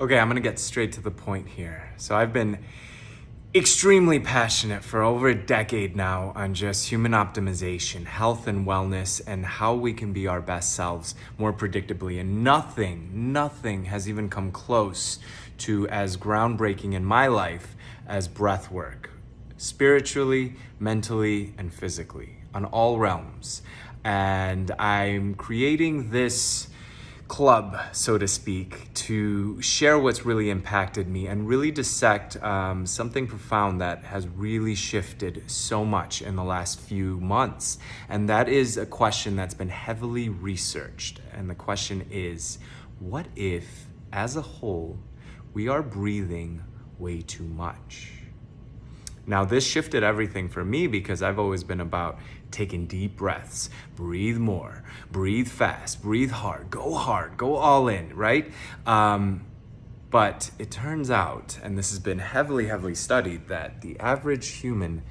Okay, I'm gonna get straight to the point here. So I've been extremely passionate for over a decade now on just human optimization, health and wellness, and how we can be our best selves more predictably. And nothing has even come close to as groundbreaking in my life as breath work, spiritually, mentally, and physically, on all realms. And I'm creating this club, so to speak, to share what's really impacted me and really dissect something profound that has really shifted so much in the last few months. And that is a question that's been heavily researched. And the question is, what if, as a whole, we are breathing way too much? Now, this shifted everything for me because I've always been about taking deep breaths, breathe more, breathe fast, breathe hard, go all in, right? But it turns out, and this has been heavily studied, that the average human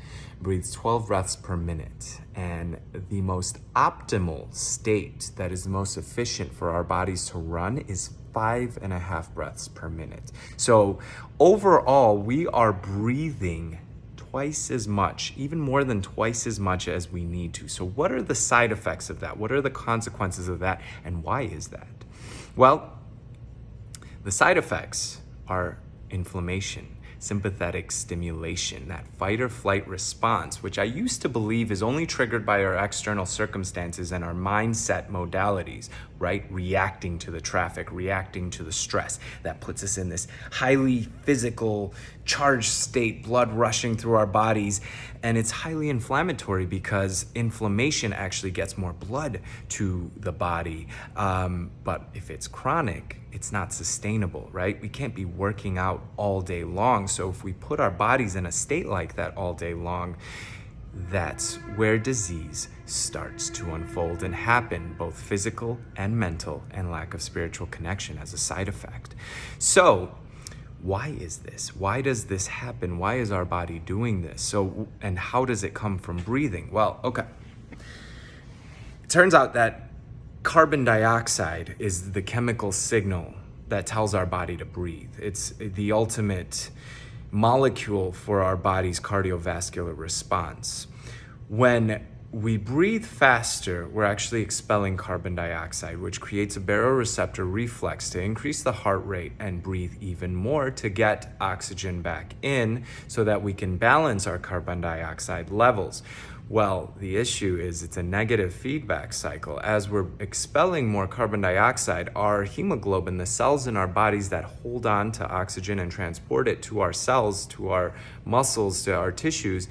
breathes 12 breaths per minute. And the most optimal state that is the most efficient for our bodies to run is 5.5 breaths per minute. So overall, we are breathing twice as much, even more than twice as much as we need to. So what are the side effects of that? What are the consequences of that? And why is that? Well, the side effects are inflammation, sympathetic stimulation, that fight or flight response, which I used to believe is only triggered by our external circumstances and our mindset modalities, right? Reacting to the traffic, reacting to the stress. That puts us in this highly physical, charged state, blood rushing through our bodies. And it's highly inflammatory because inflammation actually gets more blood to the body. But if it's chronic, it's not sustainable, right? We can't be working out all day long. So if we put our bodies in a state like that all day long, that's where disease starts to unfold and happen, both physical and mental, and lack of spiritual connection as a side effect. So why is this? Why does this happen? Why is our body doing this? So, and how does it come from breathing? Well, okay. It turns out that carbon dioxide is the chemical signal that tells our body to breathe. It's the ultimate molecule for our body's cardiovascular response. When we breathe faster, we're actually expelling carbon dioxide, which creates a baroreceptor reflex to increase the heart rate and breathe even more to get oxygen back in so that we can balance our carbon dioxide levels. Well, the issue is it's a negative feedback cycle. As we're expelling more carbon dioxide, our hemoglobin, the cells in our bodies that hold on to oxygen and transport it to our cells, to our muscles, to our tissues,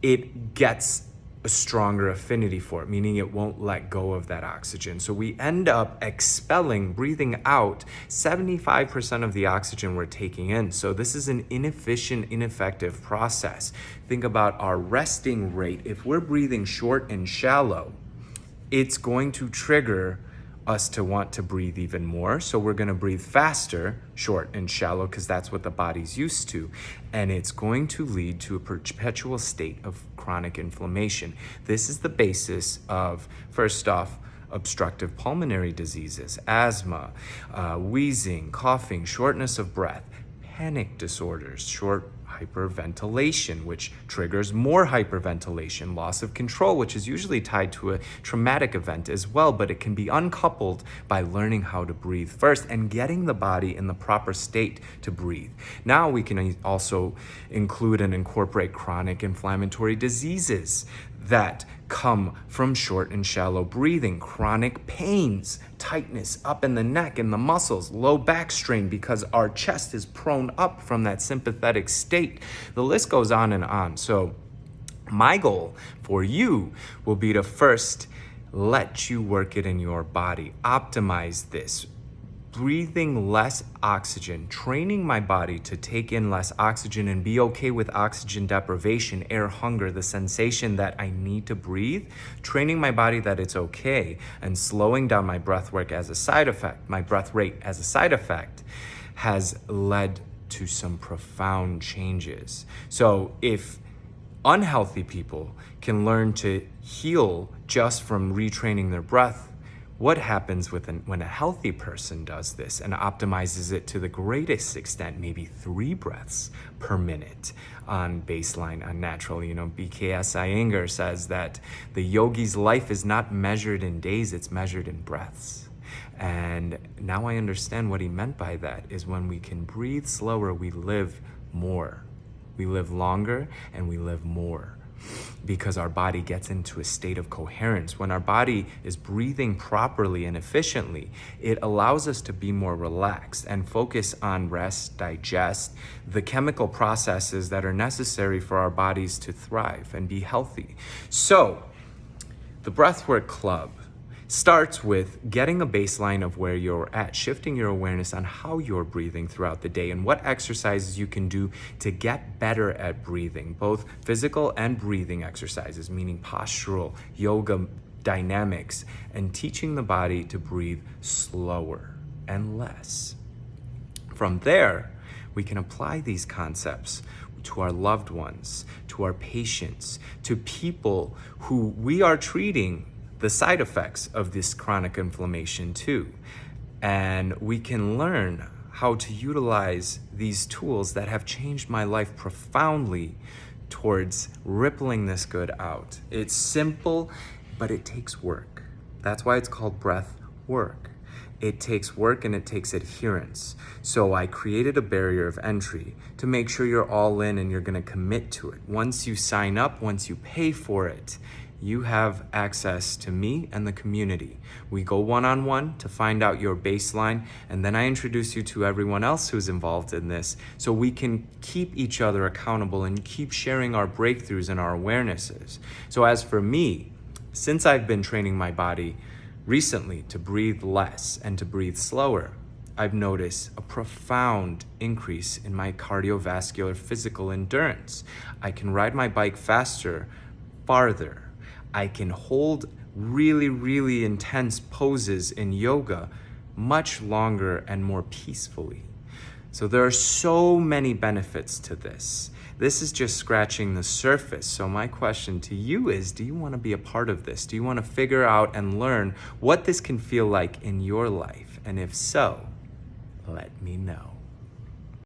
it gets a stronger affinity for it, meaning it won't let go of that oxygen. So we end up expelling, breathing out 75% of the oxygen we're taking in. So this is an inefficient, ineffective process. Think about our resting rate. If we're breathing short and shallow, it's going to trigger us to want to breathe even more. So we're going to breathe faster, short and shallow, because that's what the body's used to. And it's going to lead to a perpetual state of chronic inflammation. This is the basis of, first off, obstructive pulmonary diseases, asthma, wheezing, coughing, shortness of breath, panic disorders, short hyperventilation, which triggers more hyperventilation, loss of control, which is usually tied to a traumatic event as well, but it can be uncoupled by learning how to breathe first and getting the body in the proper state to breathe. Now we can also include and incorporate chronic inflammatory diseases that come from short and shallow breathing, chronic pains, tightness up in the neck and the muscles, low back strain because our chest is prone up from that sympathetic state. The list goes on and on. So my goal for you will be to first let you work it in your body, optimize this, breathing less oxygen, training my body to take in less oxygen and be okay with oxygen deprivation, air hunger, the sensation that I need to breathe, training my body that it's okay, and slowing down my breath work as a side effect, my breath rate as a side effect, has led to some profound changes. So if unhealthy people can learn to heal just from retraining their breath, What happens when a healthy person does this and optimizes it to the greatest extent, maybe 3 breaths per minute on baseline, on natural? BKS Iyengar says that the yogi's life is not measured in days, it's measured in breaths. And now I understand what he meant by that, is when we can breathe slower, we live more. We live longer and we live more, because our body gets into a state of coherence. When our body is breathing properly and efficiently, it allows us to be more relaxed and focus on rest, digest, the chemical processes that are necessary for our bodies to thrive and be healthy. So, the Breathwork Club starts with getting a baseline of where you're at, shifting your awareness on how you're breathing throughout the day and what exercises you can do to get better at breathing, both physical and breathing exercises, meaning postural, yoga, dynamics, and teaching the body to breathe slower and less. From there, we can apply these concepts to our loved ones, to our patients, to people who we are treating the side effects of this chronic inflammation too. And we can learn how to utilize these tools that have changed my life profoundly towards rippling this good out. It's simple, but it takes work. That's why it's called breath work. It takes work and it takes adherence. So I created a barrier of entry to make sure you're all in and you're gonna commit to it. Once you sign up, once you pay for it, you have access to me and the community. We go one-on-one to find out your baseline, and then I introduce you to everyone else who's involved in this so we can keep each other accountable and keep sharing our breakthroughs and our awarenesses. So as for me, since I've been training my body recently to breathe less and to breathe slower, I've noticed a profound increase in my cardiovascular physical endurance. I can ride my bike faster, farther. I can hold really, really intense poses in yoga much longer and more peacefully. So there are so many benefits to this. This is just scratching the surface. So my question to you is, do you want to be a part of this? Do you want to figure out and learn what this can feel like in your life? And if so, let me know.